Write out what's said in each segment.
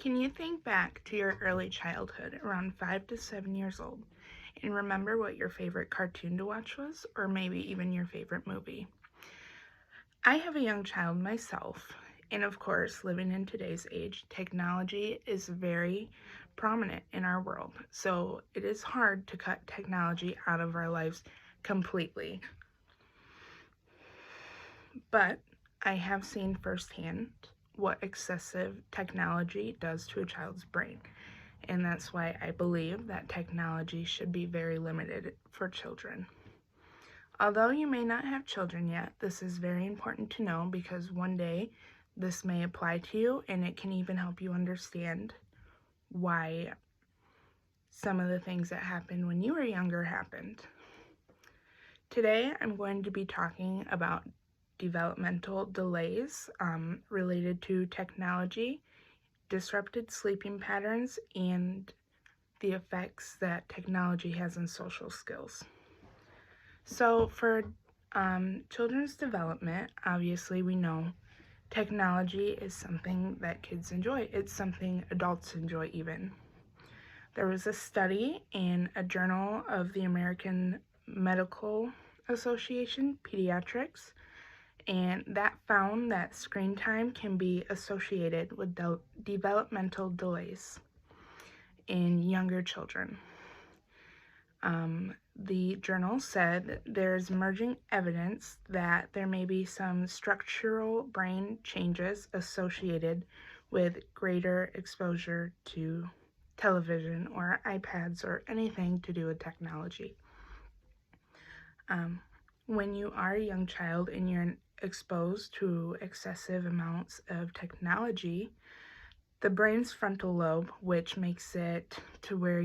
Can you think back to your early childhood, around 5 to 7 years old, and remember what your favorite cartoon to watch was, or maybe even your favorite movie? I have a young child myself, and of course, living in today's age, technology is very prominent in our world, so it is hard to cut technology out of our lives completely. But I have seen firsthand what excessive technology does to a child's brain. And that's why I believe that technology should be very limited for children. Although you may not have children yet, this is very important to know because one day this may apply to you and it can even help you understand why some of the things that happened when you were younger happened. Today I'm going to be talking about developmental delays related to technology, disrupted sleeping patterns, and the effects that technology has on social skills. So for children's development, obviously we know technology is something that kids enjoy. It's something adults enjoy even. There was a study in a journal of the American Medical Association, Pediatrics, and that found that screen time can be associated with developmental delays in younger children. The journal said there's emerging evidence that there may be some structural brain changes associated with greater exposure to television or iPads or anything to do with technology. When you are a young child and you're exposed to excessive amounts of technology, the brain's frontal lobe, which makes it to where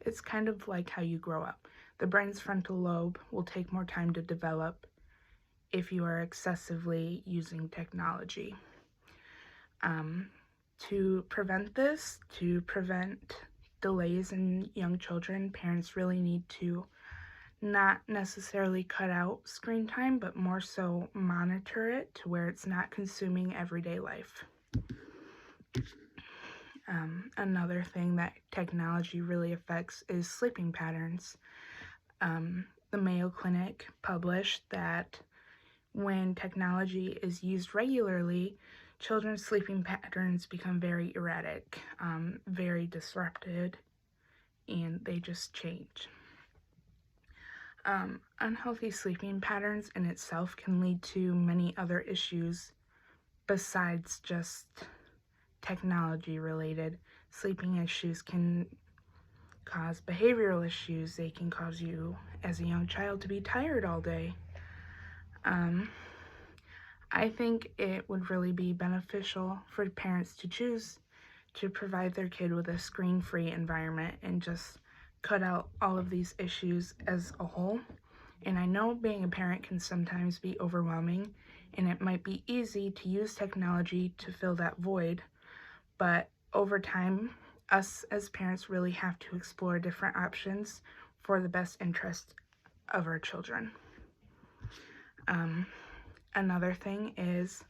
it's kind of like how you grow up. The brain's frontal lobe will take more time to develop if you are excessively using technology. To prevent this, to prevent delays in young children, parents really need to not necessarily cut out screen time, but more so monitor it to where it's not consuming everyday life. Another thing that technology really affects is sleeping patterns. The Mayo Clinic published that when technology is used regularly, children's sleeping patterns become very erratic, very disrupted, and they just change. Unhealthy sleeping patterns in itself can lead to many other issues besides just technology related. Sleeping issues can cause behavioral issues. They can cause you as a young child to be tired all day. I think it would really be beneficial for parents to choose to provide their kid with a screen-free environment and just cut out all of these issues as a whole. And I know being a parent can sometimes be overwhelming, and it might be easy to use technology to fill that void, but over time, us as parents really have to explore different options for the best interest of our children. Another thing is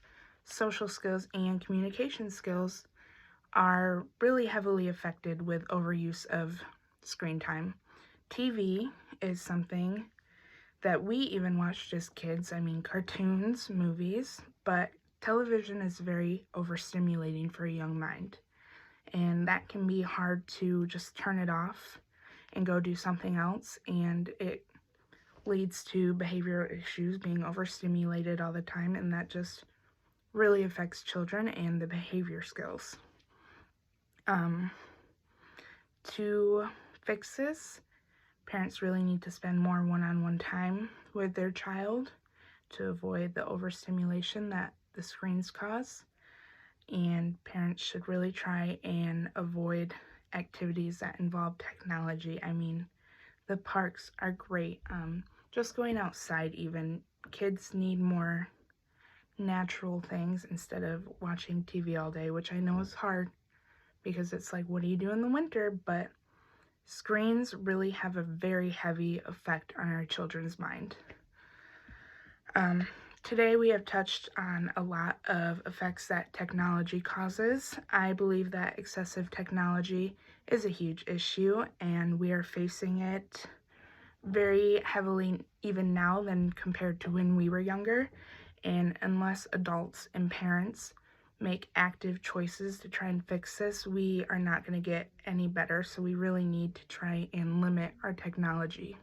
social skills and communication skills are really heavily affected with overuse of screen time. TV is something that we even watched as kids. I mean, cartoons, movies, but television is very overstimulating for a young mind. And that can be hard to just turn it off and go do something else, and it leads to behavioral issues, being overstimulated all the time, and that just really affects children and the behavior skills. To fix this, parents really need to spend more one-on-one time with their child to avoid the overstimulation that the screens cause. And parents should really try and avoid activities that involve technology. I mean, the parks are great. Just going outside even. Kids need more natural things instead of watching TV all day, which I know is hard because it's like, what do you do in the winter? But screens really have a very heavy effect on our children's mind. Today we have touched on a lot of effects that technology causes. I believe that excessive technology is a huge issue, and we are facing it very heavily even now than compared to when we were younger. And unless adults and parents make active choices to try and fix this, we are not going to get any better. So we really need to try and limit our technology.